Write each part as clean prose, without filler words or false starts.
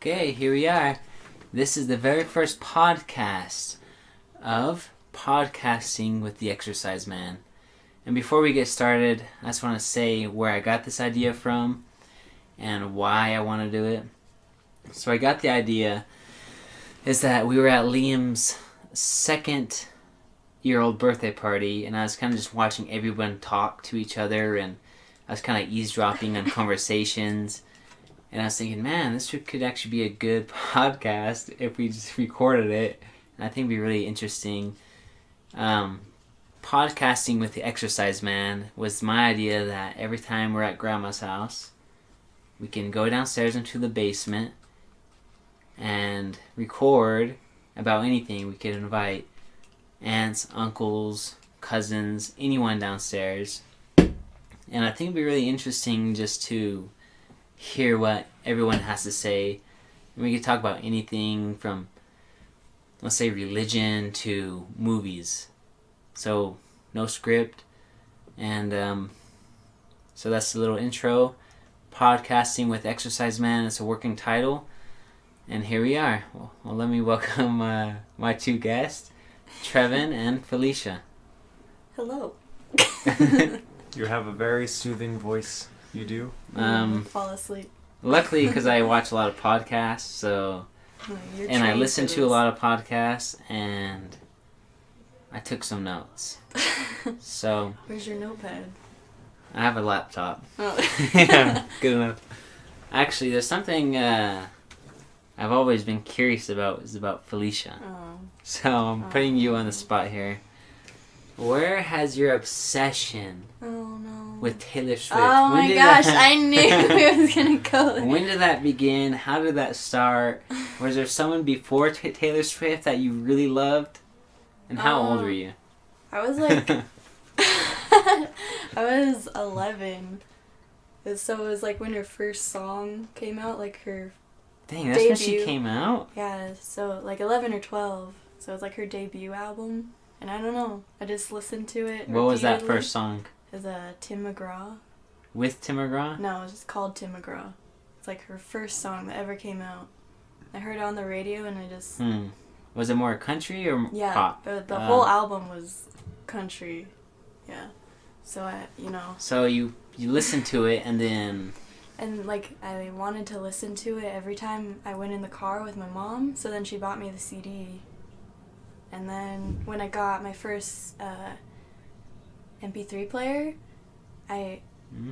Okay, here we are. This is the very first podcast of Podcasting with the Exercise Man. And before we get started, I just want to say where I got this idea from and why I want to do it. So I got the idea is that we were at Liam's second-year-old birthday party, and I was kind of just watching everyone talk to each other, and I was kind of eavesdropping on conversations. And I was thinking, man, this could actually be a good podcast if we just recorded it. And I think it'd be really interesting. Podcasting with the Exercise Man was my idea that every time we're at Grandma's house, we can go downstairs into the basement and record about anything. We could invite aunts, uncles, cousins, anyone downstairs. And I think it'd be really interesting just to hear what everyone has to say. And we could talk about anything from, let's say, religion to movies. So, no script. And so that's a little intro. Podcasting with Exercise Man. It's a working title. And here we are. Well, let me welcome my two guests, Trevin and Felicia. Hello. You have a very soothing voice. You do? Fall asleep. Luckily, because I watch a lot of podcasts, so and I listen to a lot of podcasts, and I took some notes. So where's your notepad? I have a laptop. Oh. Yeah, good enough. Actually, there's something I've always been curious about is about Felicia. Oh. So I'm putting you on the spot here. Where has your obsession with Taylor Swift? Oh my gosh, I knew it was going to go there. When did that begin? How did that start? Was there someone before Taylor Swift that you really loved? And how old were you? I was like... I was 11. So it was like when her first song came out, like her Dang, that's debut. when she came out? Yeah, so like 11 or 12. So it was like her debut album. And I don't know, I just listened to it. What was that repeatedly. first song? It was Tim McGraw. With Tim McGraw? No, it was just called Tim McGraw. It's like her first song that ever came out. I heard it on the radio and I just... Was it more country or pop? Yeah, the whole album was country. Yeah. So So you listened to it and then... And like I wanted to listen to it every time I went in the car with my mom, so then she bought me the CD. And then when I got my first MP3 player, I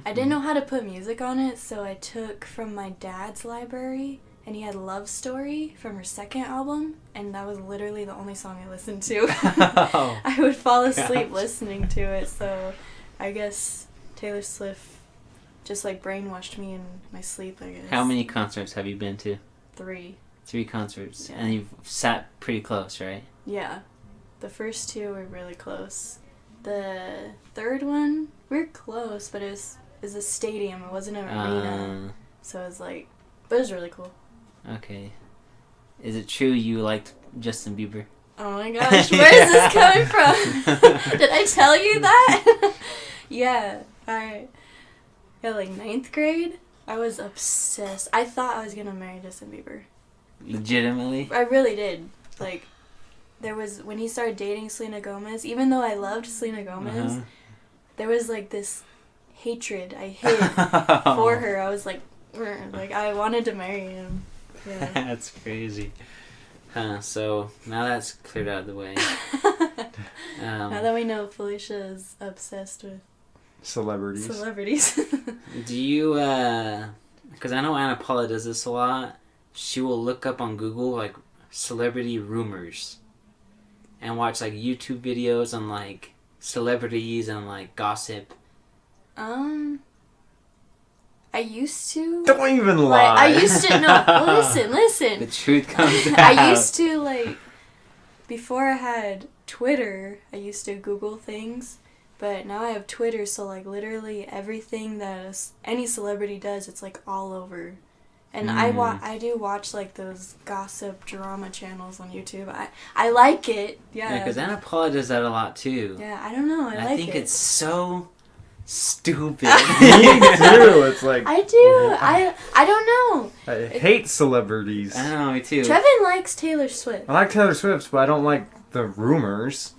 didn't know how to put music on it, so I took from my dad's library, and he had Love Story from her second album, and that was literally the only song I listened to. Oh, I would fall asleep listening to it, so I guess Taylor Swift just like brainwashed me in my sleep, I guess. How many concerts have you been to? 3. 3 concerts. Yeah. And you've sat pretty close, right? Yeah. The first 2 were really close. The third one, we were close, but it was a stadium. It wasn't an arena. So it was like, but it was really cool. Okay. Is it true you liked Justin Bieber? Oh my gosh, where is this coming from? Did I tell you that? Yeah, like 9th grade, I was obsessed. I thought I was gonna marry Justin Bieber. Legitimately? I really did. Like, there was, when he started dating Selena Gomez, even though I loved Selena Gomez, there was like this hatred I hid for her. I was like, I wanted to marry him. Yeah. That's crazy. So now that's cleared out of the way. Now that we know Felicia is obsessed with celebrities. Do you, because I know Anna Paula does this a lot, she will look up on Google, like, celebrity rumors and watch, like, YouTube videos on, like, celebrities and, like, gossip. I used to... Don't even lie. Like, I used to... No, listen. The truth comes out. I used to, like... Before I had Twitter, I used to Google things. But now I have Twitter, so, like, literally everything that any celebrity does, it's, like, all over. And I do watch, like, those gossip drama channels on YouTube. I like it. Yeah. Yeah, because Anna Paula does that a lot, too. Yeah, I don't know. I like it. I think it's so stupid. Me too. It's like I do. I don't know. I hate celebrities. I know, me too. Trevin likes Taylor Swift. I like Taylor Swift, but I don't like the rumors.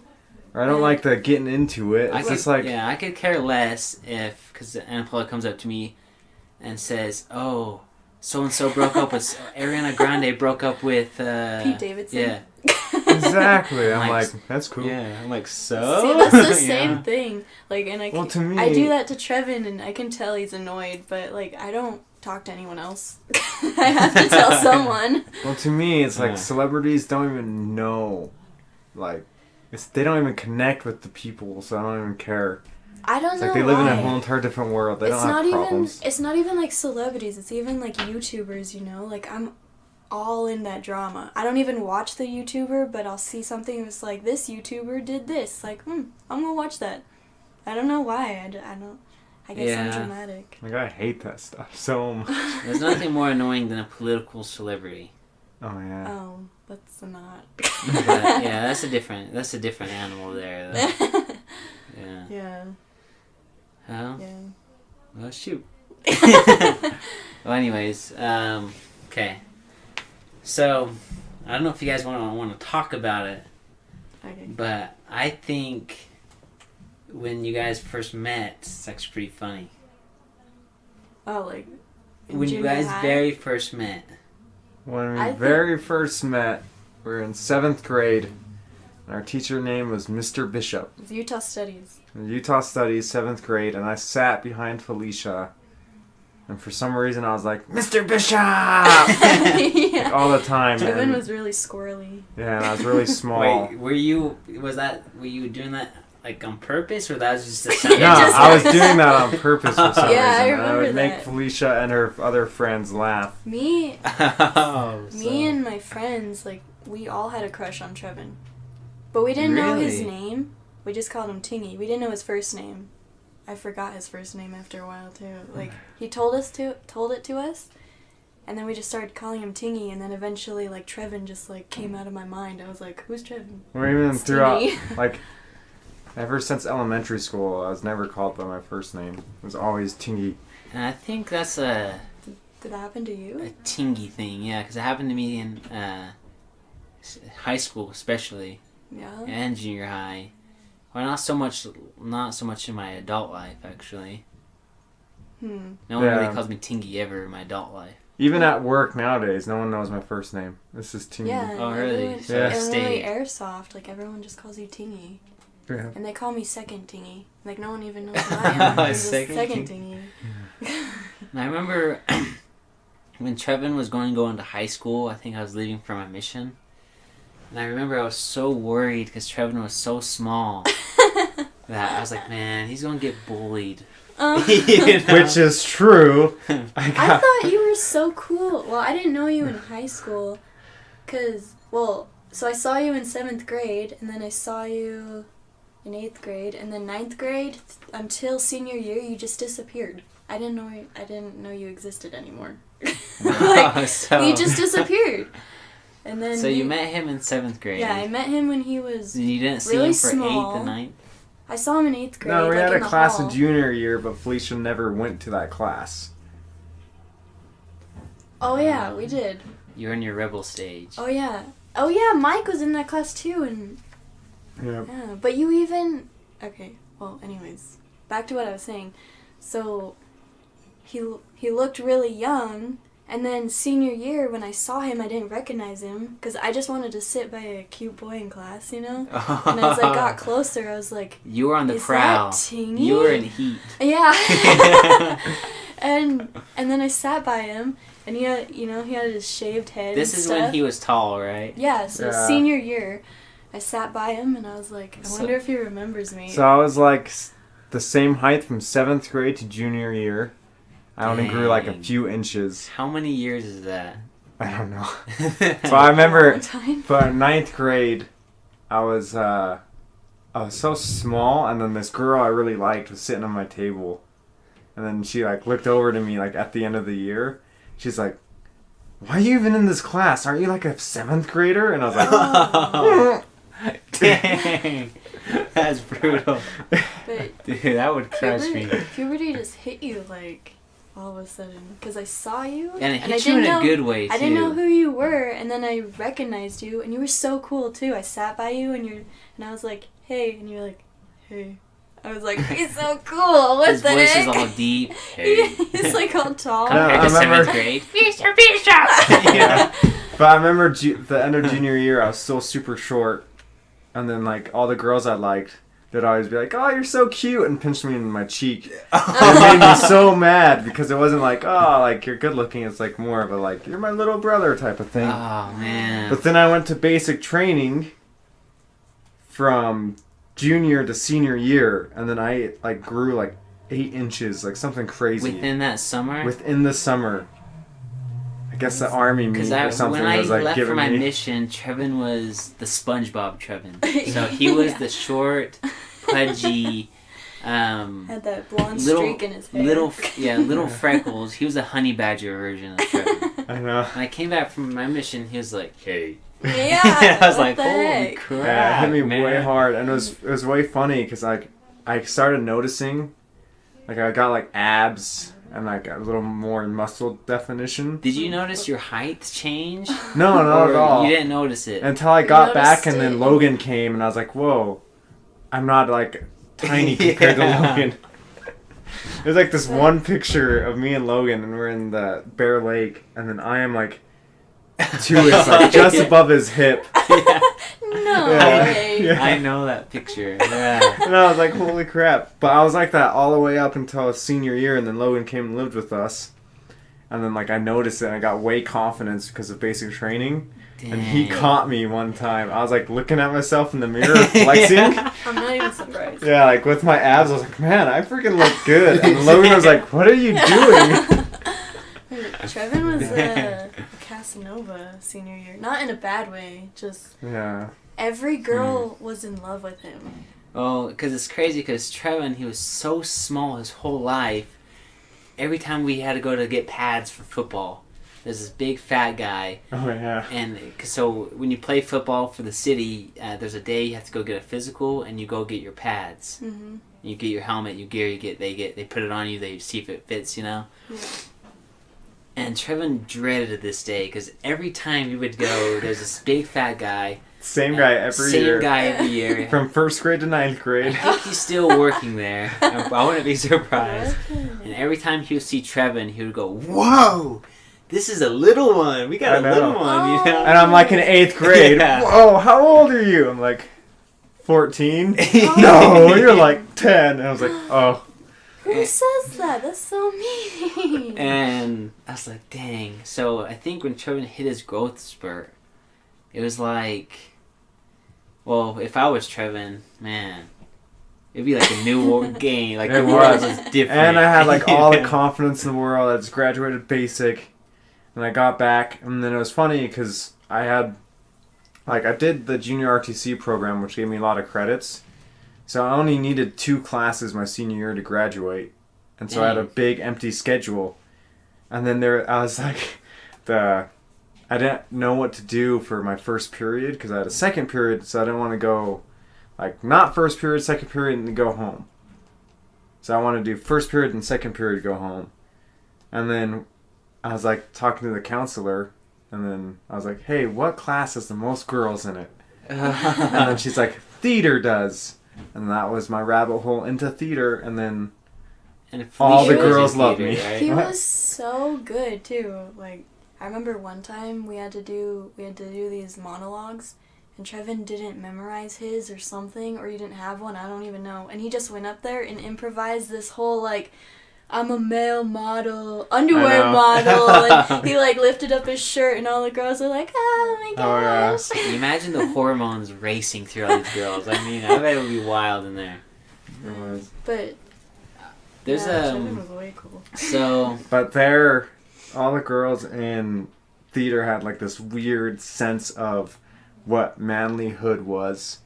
Or I don't Yeah. like the getting into it. I It's could, just like I could care less if, because Anna Paula comes up to me and says, "Oh, so and so broke up with Ariana Grande broke up with Pete Davidson. Yeah, exactly. I'm Like, like, that's cool. yeah." I'm like, so. See, that's the Yeah. same thing. Like, and Well, to me, I do that to Trevin, and I can tell he's annoyed, but like, I don't talk to anyone else. I have to tell someone. Well, to me, it's like Yeah. celebrities don't even know, like, they don't even connect with the people, so I don't even care. I don't It's know like they live in why. a whole entire different world. They It's don't not have problems. even. It's not even like celebrities. It's even like YouTubers. You know, like I'm all in that drama. I don't even watch the YouTuber, but I'll see something that's like this YouTuber did this. Like, I'm gonna watch that. I don't know why. I don't. I guess I'm Yeah. dramatic. Like, I hate that stuff so much. There's nothing more annoying than a political celebrity. Oh, yeah. Oh, that's not. But yeah, that's a different animal there. Though. Yeah. Yeah. Well, Yeah. well, shoot. Well, anyways, okay. So, I don't know if you guys want to talk about it, Okay. but I think when you guys first met, it's actually pretty funny. Oh, like. in When you junior guys high? very first met. When we I think- very first met, we were in 7th grade. And our teacher name was Mr. Bishop. It's Utah Studies. In Utah Studies, 7th grade, and I sat behind Felicia. And for some reason, I was like, Mr. Bishop! Like, Yeah. all the time. Trevin And, was really squirrely. yeah, and I was really small. Wait, were you doing that like on purpose, or that was just a sound? No, just I was was. doing that on purpose for some Yeah, I reason. And I remember would make that. Felicia and her other friends laugh. Me Oh, Me and my friends, like, we all had a crush on Trevin. But we didn't know his Really? name. We just called him Tingy. We didn't know his first name. I forgot his first name after a while, too. Like, he told it to us, and then we just started calling him Tingy, and then eventually, like, Trevin just, like, came out of my mind. I was like, who's Trevin? Or even It's throughout, Tingy. like, ever since elementary school, I was never called by my first name. It was always Tingy. And I think that's a Did that happen to you? tingy thing, yeah, because it happened to me in high school, especially, Yeah? and junior high. Well, not so much in my adult life, actually. Hmm. No one Yeah. really calls me Tingy ever in my adult life. Even at work nowadays, no one knows my first name. This is Tingy. Yeah. Oh, really? everyone- So Yeah. And stayed. really airsoft, like, everyone just calls you Tingy. Yeah. And they call me Second Tingy. Like, no one even knows who I am. I'm just Second Second Tingy. Tingy. And I remember when Trevin was going to go into high school, I think I was leaving for my mission. And I remember I was so worried because Trevin was so small that I was like, man, he's going to get bullied. You know? Which is true. I thought you were so cool. Well, I didn't know you in high school. So I saw you in 7th grade, and then I saw you in 8th grade, and then 9th grade, until senior year, you just disappeared. I didn't know you existed anymore. Like, So- you just disappeared. And then So you met him in 7th grade. Yeah, I met him when he was. And you didn't see really him for small. 8th and 9th? I saw him in 8th grade. No, we like had in a the class hall. in junior year, but Felicia never went to that class. Oh yeah, we did. You were in your rebel stage. Oh yeah, Mike was in that class too, and Yeah. yeah, but you even okay. Well, anyways, back to what I was saying. So he looked really young, and then senior year when I saw him, I didn't recognize him because I just wanted to sit by a cute boy in class, you know. And as I got closer, I was like, You were on the "Is prowl. that Tingy?" You were in heat. Yeah. and then I sat by him, and he had his shaved head. This and is stuff. when he was tall, right? Yeah, so Yeah. senior year, I sat by him and I was like, I So- wonder if he remembers me. So I was like the same height from 7th grade to junior year. I only grew like a Dang. few inches. How many years is that? I don't know. So I remember, Long time. but in 9th grade, I was so small, and then this girl I really liked was sitting on my table, and then she like looked over to me like at the end of the year. She's like, "Why are you even in this class? Aren't you like a 7th grader?" And I was like, Dang. That's brutal. But Dude, that would crush me. puberty just hit you like all of a sudden because I saw you And it I hit you in didn't a know- good way, too. I didn't know who you were, and then I recognized you, and you were so cool too. I sat by you, and I was like, "Hey," and you're like, "Hey." I was like, "He's so cool. What His the voice heck?" is all deep. Hey. He's like all tall. Compared I to remember- 7th grade. Mr. Bishop. Yeah. But I remember the end of junior year, I was still super short. And then, like, all the girls I liked, they'd always be like, "Oh, you're so cute," and pinch me in my cheek. It made me so mad because it wasn't like, "Oh, like, you're good looking." It's like more of a, like, "You're my little brother" type of thing. Oh, man. But then I went to basic training from junior to senior year, and then I, like, grew, like, 8 inches, like, something crazy. Within that summer? Within the summer. I guess the army meet Because or something when I was, like, left for giving my me... mission, Trevin was the SpongeBob Trevin. So he was the short, pudgy, Had that blonde little, streak in his hair. little freckles. He was a honey badger version of Trevin. I know. When I came back from my mission, he was like, "Hey." Yeah. I was what like, the "Holy heck? crap!" Yeah, it hit me man. way hard, and it was way funny because I started noticing, like, I got like abs and like a little more muscle definition. Did you notice your height change? No, not Or at all. You didn't notice it. Until I got back, noticed and then it. Logan came, and I was like, "Whoa, I'm not like tiny compared to Yeah. Logan." There's like this one picture of me and Logan, and we're in the Bear Lake, and then I am like 2 inches, like just above his hip. Yeah. No Yeah. way. Yeah. I know that picture. Yeah. And I was like, holy crap. But I was like that all the way up until senior year, and then Logan came and lived with us. And then, like, I noticed it, and I got way confidence because of basic training. And he Dang. caught me one time. I was, like, looking at myself in the mirror, flexing. Yeah. I'm not even surprised. Yeah, like, with my abs, I was like, man, I freaking look good. And Logan was like, what are you doing? Trevin was a Casanova senior year. Not in a bad way, just Yeah. every girl was in love with him. Oh, because it's crazy because Trevin, he was so small his whole life. Every time we had to go to get pads for football, there's this big fat guy. Oh, yeah. And so when you play football for the city, there's a day you have to go get a physical and you go get your pads. Mm-hmm. You get your helmet, your gear, they put it on you, they see if it fits, you know? Yeah. And Trevin dreaded this day because every time we would go, there's this big fat guy. Same guy every year. Same guy every year. From 1st grade to 9th I grade. think he's still working there. I wouldn't be surprised. Okay. And every time he would see Trevin, he would go, "Whoa, this is a little one. We got I a know. little one." You know? And I'm like in 8th grade. Yeah. Whoa, how old are you? I'm like, 14. No, you're like 10. And I was like, oh. Who says that? That's so mean. And I was like, "Dang." So I think when Trevin hit his growth spurt, it was like, well, if I was Trevin, man, it'd be like a new game. Like It the world was. was different. And I had like all the Yeah. confidence in the world. I just graduated basic. And I got back. And then it was funny because I had, like, I did the junior RTC program, which gave me a lot of credits. So I only needed 2 classes my senior year to graduate. And so I had a Dang. big empty schedule. And then I was like, I didn't know what to do for my first period because I had a second period, so I didn't want to go, like, not first period, second period, and then go home. So I wanted to do first period and second period, go home. And then I was, like, talking to the counselor, and then I was like, hey, what class has the most girls in it? And then she's like, theater does. And that was my rabbit hole into theater, and then And all Felicia the was in girls loved theater, me. right? He What? was so good too. Like I remember one time we had to do these monologues, and Trevin didn't memorize his or something, or he didn't have one. I don't even know. And he just went up there and improvised this whole like, I'm a male model, underwear I know. model, and he like lifted up his shirt, and all the girls were like, oh my Oh, yeah. gosh. Can you imagine the hormones racing through all these girls? I mean, I bet it would be wild in there. it was. But There's Trevin was way cool. so But all the girls in theater had like this weird sense of what manlyhood was.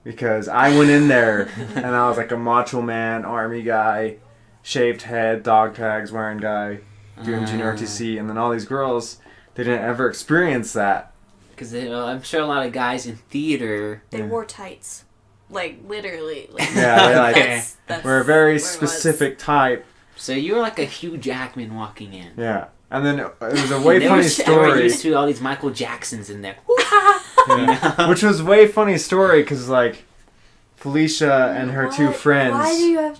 Because I went in there and I was like a macho man, army guy, shaved head, dog tags wearing guy, doing junior RTC, and then all these girls, they didn't ever experience that. because I'm sure a lot of guys in theater They Yeah. wore tights. like literally. Like, Yeah, they're like, that's we're a where very it was. specific type. So you were like a Hugh Jackman walking in. Yeah. And then it was a way They funny were story. used to all these Michael Jacksons in there. Yeah. Which was way funny story because, like, Felicia and her two friends, Why do you have?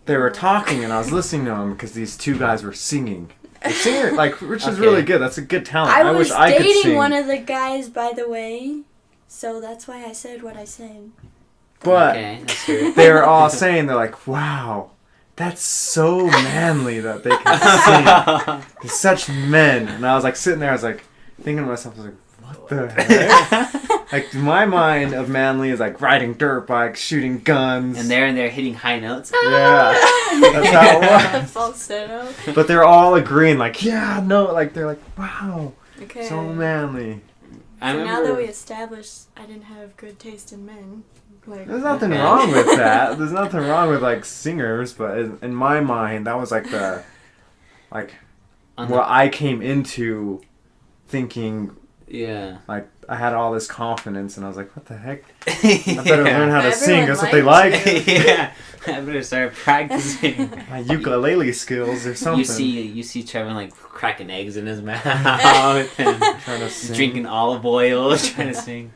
they were talking and I was listening to them because these two guys were singing. The singer, like, which is really good. That's a good talent. I was wish I could dating sing. one of the guys, by the way, so that's why I said what I said. But Okay, that's good. they were all saying, they're like, wow, that's so manly that they can sing. They're such men. And I was like sitting there, I was like thinking to myself, I was like, what the heck? Like, my mind of manly is like riding dirt bikes, shooting guns. And they're hitting high notes. Yeah. That's how it The was. falsetto. But they're all agreeing, like, yeah, no, like, they're like, wow, Okay. so manly. I So now remember. that we established I didn't have good taste in men, like There's nothing Okay. wrong with that. There's nothing wrong with, like, singers, but in my mind, that was, like, the, like, what I came into thinking, Yeah. like, I had all this confidence, and I was like, what the heck? I I better learn how to Everyone sing. That's what they likes like. Yeah. I better start practicing. My ukulele skills or something. You see Trevin like cracking eggs in his mouth and Trying to sing. drinking olive oil, trying to sing.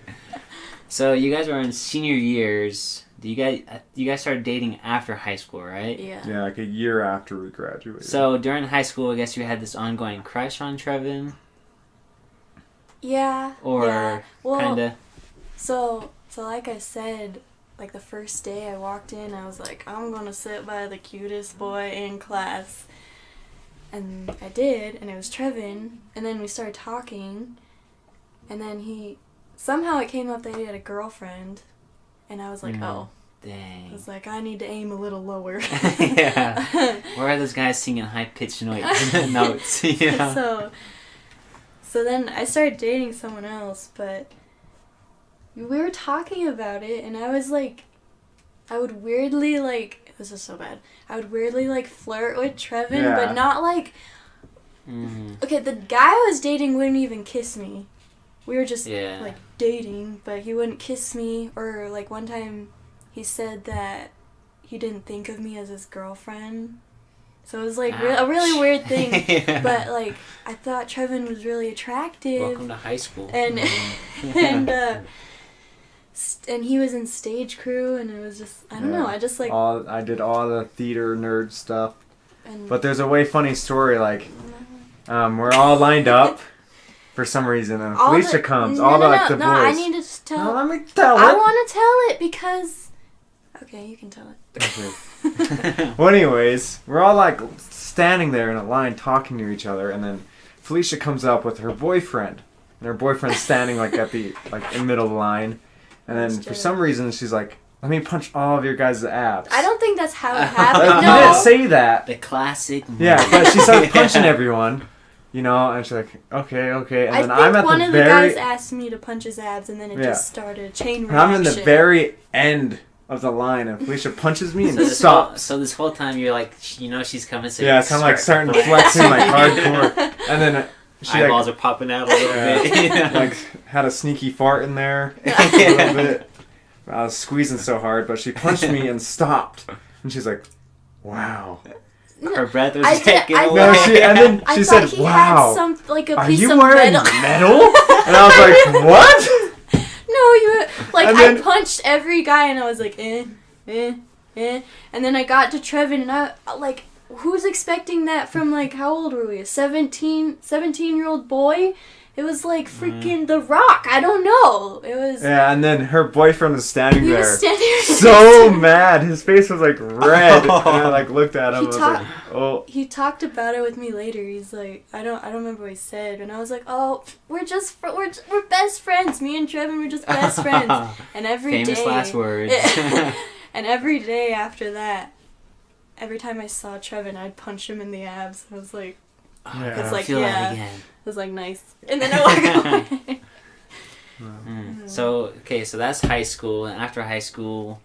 So you guys were in senior years. You guys started dating after high school, right? yeah. Yeah, like a year after we graduated. So during high school, I guess you had this ongoing crush on Trevin, Yeah. or yeah. Well, kinda. So like I said, like the first day I walked in, I was like, I'm gonna sit by the cutest boy in class. And I did, and it was Trevin. And then we started talking, and then somehow it came up that he had a girlfriend, and I was like, oh. I Dang. was like, I need to aim a little lower. Yeah. Where are those guys singing high pitched notes? You know? So then I started dating someone else, but we were talking about it, and I was like, I would weirdly, like, this is so bad, I would weirdly, like, flirt with Trevin, Yeah. but not, like, Mm-hmm. okay, the guy I was dating wouldn't even kiss me. We were just, Yeah. like, dating, but he wouldn't kiss me, or, like, one time he said that he didn't think of me as his girlfriend. So it was, like, a really weird thing. Yeah. But, like, I thought Trevin was really attractive. Welcome to high school. And and he was in stage crew, and it was just, I don't know, I just, like... I did all the theater nerd stuff. And But there's a way funny story, like, we're all lined up for some reason, and all Felicia the- comes, no, all the, no, like, the no, boys. I need to tell... No, let me tell I it. want to tell it because... Okay, you can tell it. Okay. Well, anyways, we're all, like, standing there in a line talking to each other, and then Felicia comes up with her boyfriend, and her boyfriend's standing, like, at the, like, in the middle of the line, and then for some reason she's like, let me punch all of your guys' abs. I don't think that's how it You happened. didn't No. say that. The classic. Yeah, movie. but she started punching everyone, you know, and she's like, okay, and I then think I'm at one the of the very, guys asked me to punch his abs, and then it Yeah. just started a chain and reaction. I'm in the very end of the line, and Felicia punches me and So stops. so this whole time you're like, you know, she's coming. So Yeah, you so I'm like start starting to flex in like hardcore, and then she Eyeballs like, are popping out a little bit. You know? like had a sneaky fart in there a little bit. I was squeezing so hard, but she punched me and stopped, and she's like, "Wow." Her breath was I did- taken I away. No, and then I she thought said, he "Wow, had some, like, a are piece you of wearing metal." metal?" And I was like, "What?" No, you like And I then- punched every guy, and I was like, and then I got to Trevin, and I like, who's expecting that from, like, how old were we? A 17-year-old boy? It was like freaking The Rock. I don't know. It was. Yeah, and then her boyfriend was standing He there, was standing so mad. His face was like red, and I like looked at him. He I was ta- like, "Oh." He talked about it with me later. He's like, I don't remember what he said, and I was like, oh, we're best friends. Me and Trevin were just best friends. And every Famous day, last words. and every day after that, every time I saw Trevin, I'd punch him in the abs. I was like, Yeah. it's like, Feel yeah, that again. it was like nice, and then I walk away. So that's high school, and after high school,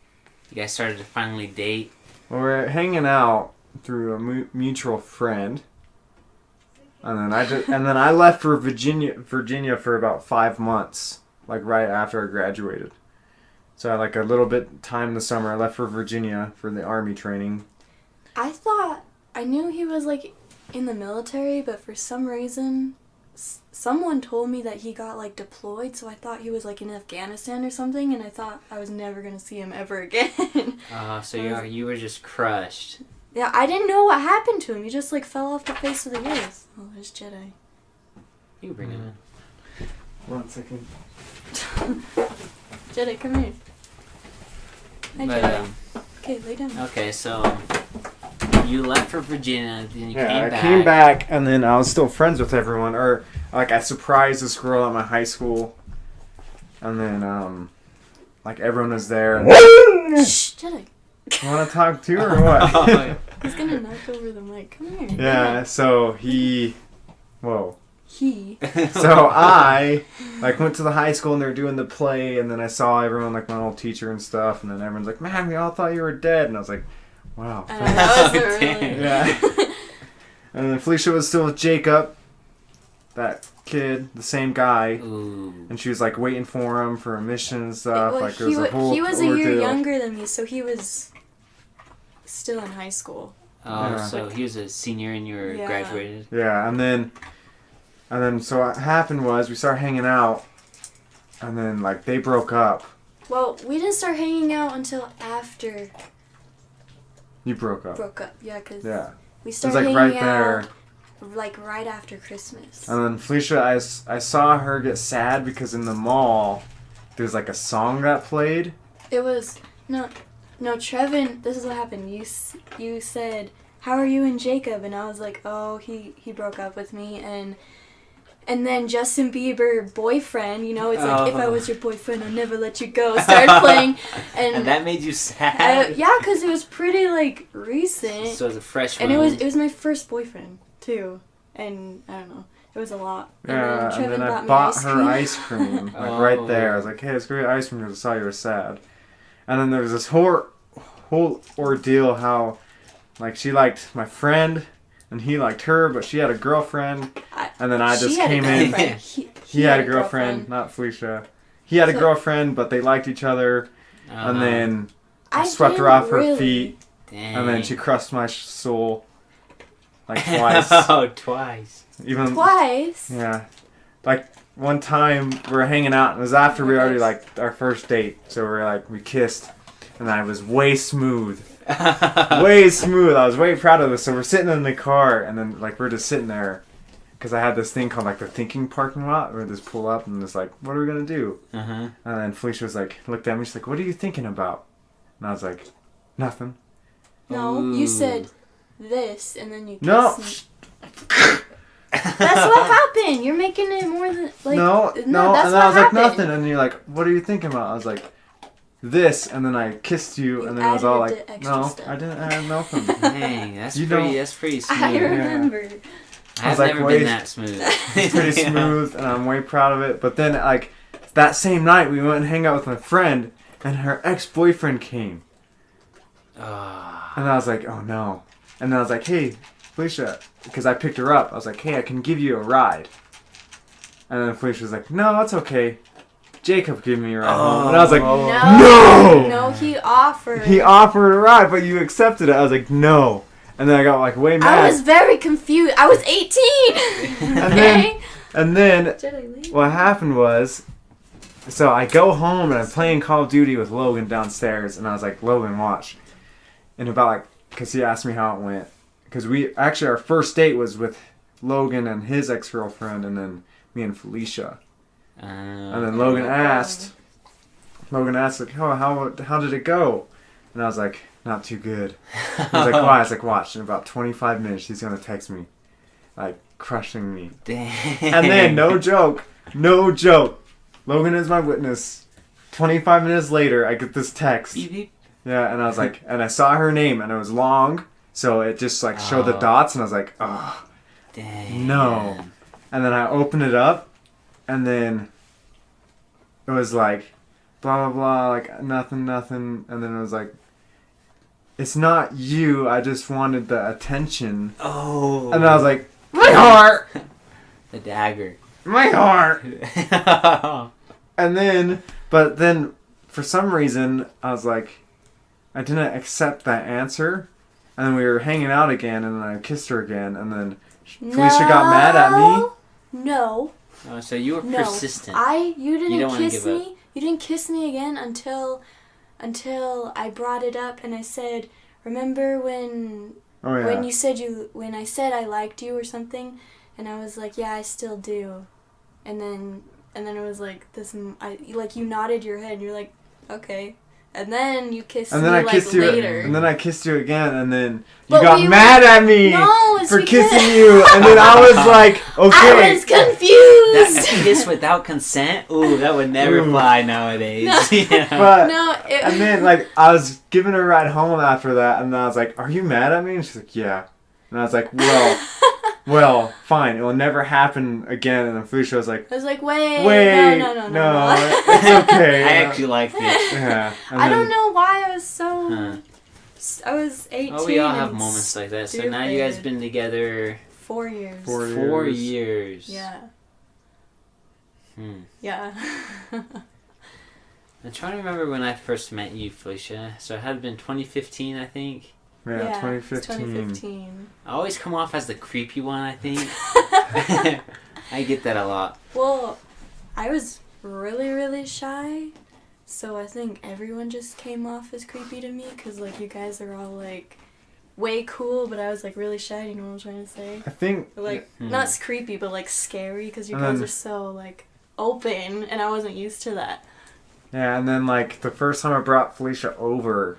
you guys started to finally date. Well, we're hanging out through a mutual friend, and then I left for Virginia for about 5 months, like right after I graduated. So I had like a little bit time in the summer. I left for Virginia for the Army training. I thought, I knew he was like in the military, but for some reason, someone told me that he got like deployed, so I thought he was like in Afghanistan or something, and I thought I was never going to see him ever again. So you were just crushed. Yeah, I didn't know what happened to him. He just like fell off the face of the earth. Oh, there's Jedi. You can bring him in. 1 second. Jedi, come here. Hi, But, Jedi. Okay, lay down. Okay, so you left for Virginia, then you came I back. came back, and then I was still friends with everyone. Or, like, I surprised this girl at my high school. And then, like, everyone was there. And Shh, Jedi. you want to talk to or what? Oh, He's gonna knock over the mic. Come here. Yeah, so he... Whoa. He. So I, like, went to the high school, and they were doing the play, and then I saw everyone, like, my old teacher and stuff, and then everyone's like, man, we all thought you were dead. And I was like, wow. I know, that was a really... Yeah. And then Felicia was still with Jacob, that kid, the same guy. Ooh. And she was like waiting for him for a mission and stuff. Well, like it was a whole he was a ordeal. year younger than me, so he was still in high school. Oh, Yeah. so he was a senior and you were Yeah. graduated? Yeah, and then so what happened was we started hanging out, and then like they broke up. Well, we didn't start hanging out until after You broke up. broke up. Yeah, because Yeah. we It was started like hanging right out there. like right after Christmas. And then Felicia, I saw her get sad because in the mall there's like a song that played. It was no, Trevin. This is what happened. You said, "How are you and Jacob?" And I was like, "Oh, he broke up with me." And then Justin Bieber, boyfriend. You know, it's like if I was your boyfriend, I'd never let you go. Started playing, And that made you sad? yeah, because it was pretty like recent. So it was a fresh And wound. it was my first boyfriend too, and I don't know, it was a lot. Yeah, and then I me bought ice her cream. ice cream, like Oh. right there. I was like, "Hey, let's go get ice cream because I saw you were sad." And then there was this whole ordeal how, like, she liked my friend, and he liked her, but she had a girlfriend, and then I She just had a came in. girlfriend. He had a girlfriend, not Felicia. He had a So- girlfriend, but they liked each other, Uh-huh. and then I I swept her didn't off her really. feet, Dang. and then she crushed my soul, like twice. Oh, twice. Even Twice. Yeah. Like, one time we were hanging out, and it was after we already, like, our first date. So we kissed, and I was way smooth. Way smooth. I was way proud of this. So we're sitting in the car, and then, like, we're just sitting there. Because I had this thing called, like, the thinking parking lot, where we just pull up, and it's like, what are we going to do? Uh-huh. And then Felicia was like, looked at me, she's like, what are you thinking about? And I was like, nothing. No, Ooh. you said this, and then you kissed No. me. That's what happened. You're making it more than like. No. That's And then what I was like, happened. nothing. And you're like, what are you thinking about? I was like, this. And then I kissed you, You and then it was all added like, the extra no, stuff. I didn't add nothing. Dang, that's You pretty. don't- That's pretty smooth. I remember. I've was like, never wait. been that smooth. It's pretty Yeah. smooth, and I'm way proud of it. But then, like, that same night, we went and hang out with my friend, and her ex-boyfriend came. Ah. And I was like, oh no. And then I was like, hey, Felicia, because I picked her up. I was like, hey, I can give you a ride. And then Felicia was like, no, it's okay. Jacob gave me a ride home. And I was like, No. No! No, he offered. he offered a ride, but you accepted it. I was like, no. And then I got, like, way mad. I was very confused. I was 18. And Okay. And then Jedi, leave. what happened was, so I go home and I'm playing Call of Duty with Logan downstairs, and I was like, Logan, watch. And about, like, because he asked me how it went. Because our first date was with Logan and his ex-girlfriend, and then me and Felicia. And then Logan asked, like, oh, how did it go? And I was like, not too good. He was like, why? I was like, watch, in about 25 minutes, he's going to text me, like, crushing me. Dang. And then, no joke, Logan is my witness. 25 minutes later, I get this text. Beep, beep. Yeah, and I was like, and I saw her name, and it was long, so it just, like, showed the Oh. dots, and I was like, oh, Dang. no. And then I opened it up, and then it was like, blah, blah, blah, like, nothing, and then it was like, it's not you, I just wanted the attention. Oh. And I was like, my heart! The dagger. My heart! And then, but then for some reason, I was like, I didn't accept that answer. And then we were hanging out again, and then I kissed her again, and then Felicia got mad at me. No. Oh, so you were persistent. You didn't don't kiss me. You didn't kiss me again until I brought it up and I said, remember when you said when I said I liked you or something, and I was like, yeah, I still do, and then it was like this. You nodded your head. And you're like, okay. And then you kissed me later. And then I kissed you again, and then you got mad at me for kissing you. And then I was like, okay. I was confused. That kiss without consent? Ooh, that would never fly nowadays. No. But, and then, I was giving her a ride home after that, and I was like, are you mad at me? And she's like, yeah. And I was like, well, fine. It will never happen again. And then Felicia was like... wait, no. It's okay. I actually liked it. Yeah. I don't know why I was so... I was 18. Oh, we all have moments like that. So now you guys have been together... 4 years. 4 years. Yeah. Hmm. Yeah. I'm trying to remember when I first met you, Felicia. So it had been 2015, I think. Yeah, 2015. It's 2015. I always come off as the creepy one, I think. I get that a lot. Well, I was really, really shy, so I think everyone just came off as creepy to me, because, you guys are all, way cool, but I was, really shy, you know what I'm trying to say? I think... not creepy, but, scary, because you guys are so, open, and I wasn't used to that. Yeah, and then, the first time I brought Felicia over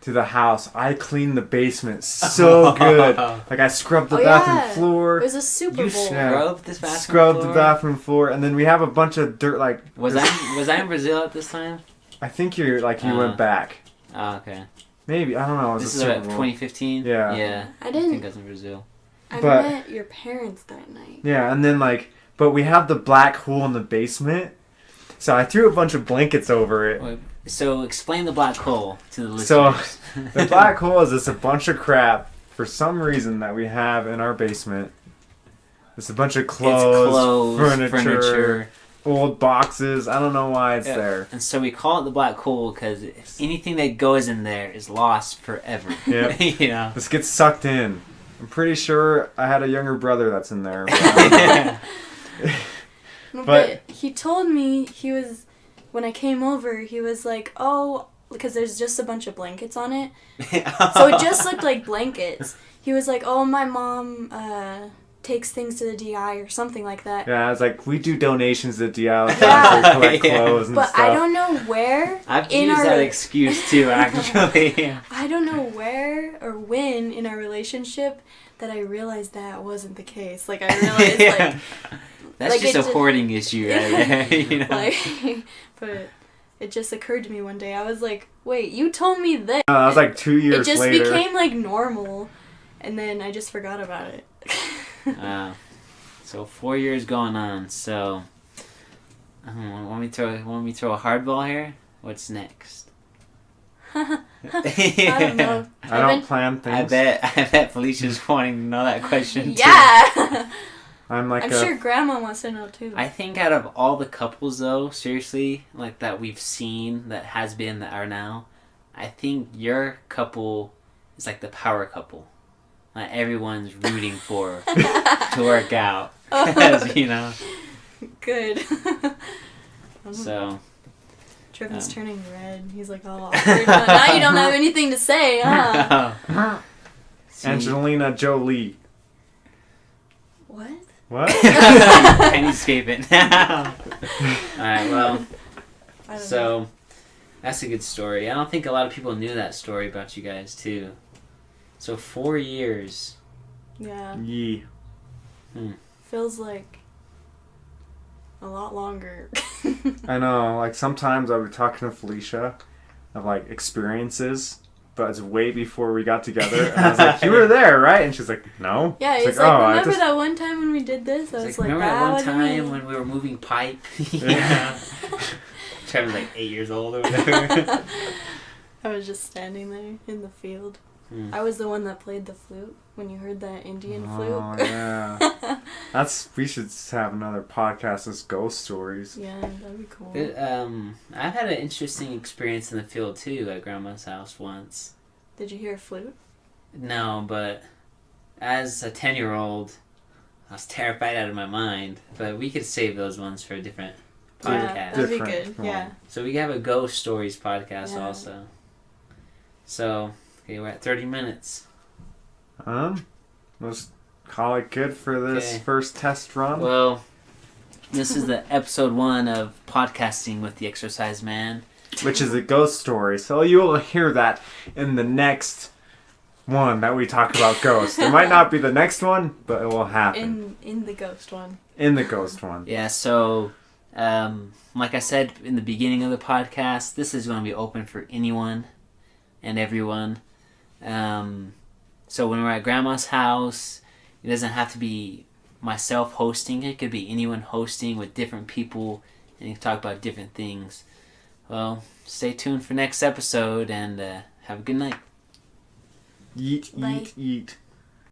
to the house, I cleaned the basement so good. I scrubbed the bathroom floor. It was a Super Bowl. You scrubbed this bathroom Scrubbed floor? the bathroom floor, and then we have a bunch of dirt, Was I in Brazil at this time? I think you went back. Oh, okay. Maybe, I don't know. This is about 2015? Yeah. Yeah. I think I was in Brazil. I met your parents that night. Yeah, and then, but we have the black hole in the basement, so I threw a bunch of blankets over it. Wait, so explain the black hole to the listeners. So, the black hole is just a bunch of crap, for some reason, that we have in our basement. It's a bunch of clothes, furniture, old boxes. I don't know why it's there. And so we call it the black hole because anything that goes in there is lost forever. Yep. You know? This gets sucked in. I'm pretty sure I had a younger brother that's in there. But he told me, when I came over, he was like, oh, because there's just a bunch of blankets on it. So it just looked like blankets. He was like, oh, my mom takes things to the DI or something like that. Yeah, I was like, we do donations to DI to collect clothes and but stuff. I don't know where. I've used that excuse too, actually. I don't know where or when in our relationship that I realized that wasn't the case. I realized, That's just a hoarding issue right there, you know? But it just occurred to me one day. I was like, wait, you told me this. That was 2 years later. It just became normal, and then I just forgot about it. So 4 years going on. So, want me to throw a hardball here? What's next? I don't know. I don't plan things. I bet Felicia's wanting to know that question too. Yeah. I'm sure Grandma wants to know too. I think out of all the couples though, seriously, that we've seen that has been that are now, I think your couple is the power couple. Everyone's rooting for to work out. Because, you know. Good. So. Trevin's turning red. He's like, oh, now you don't have anything to say, huh? Angelina Jolie. What? What? Can you escape it now? Alright, well. So, that's a good story. I don't think a lot of people knew that story about you guys, too. So 4 years. Yeah. Yeah. Feels like a lot longer. I know. Sometimes I would talk to Felicia of experiences, but it's way before we got together. And I was like, you were there, right? And she's like, no. Yeah, he's remember that one time when we did this? I was like, remember that one time when we were moving pipe? Yeah. Trevin's 8 years old or whatever. I was just standing there in the field. I was the one that played the flute. when you heard that Indian Oh, flute. yeah. We should have another podcast as ghost stories. Yeah, that'd be cool. I've had an interesting experience in the field too at Grandma's house once. Did you hear a flute? No, but as a 10-year-old, I was terrified out of my mind. But we could save those ones for a different podcast. Yeah, that'd be Different good. Yeah. So we have a ghost stories podcast Yeah. also. So, okay, we're at 30 minutes. Let's call it good for this Okay. first test run. Well, this is the episode 1 of podcasting with the Exercise Man. Which is a ghost story. So you will hear that in the next one that we talk about ghosts. It might not be the next one, but it will happen. In the ghost one. In the ghost one. Yeah, so, like I said in the beginning of the podcast, this is going to be open for anyone and everyone. So when we're at Grandma's house, it doesn't have to be myself hosting. It could be anyone hosting with different people, and you can talk about different things. Well, stay tuned for next episode, and have a good night. Yeet, Bye. yeet, yeet.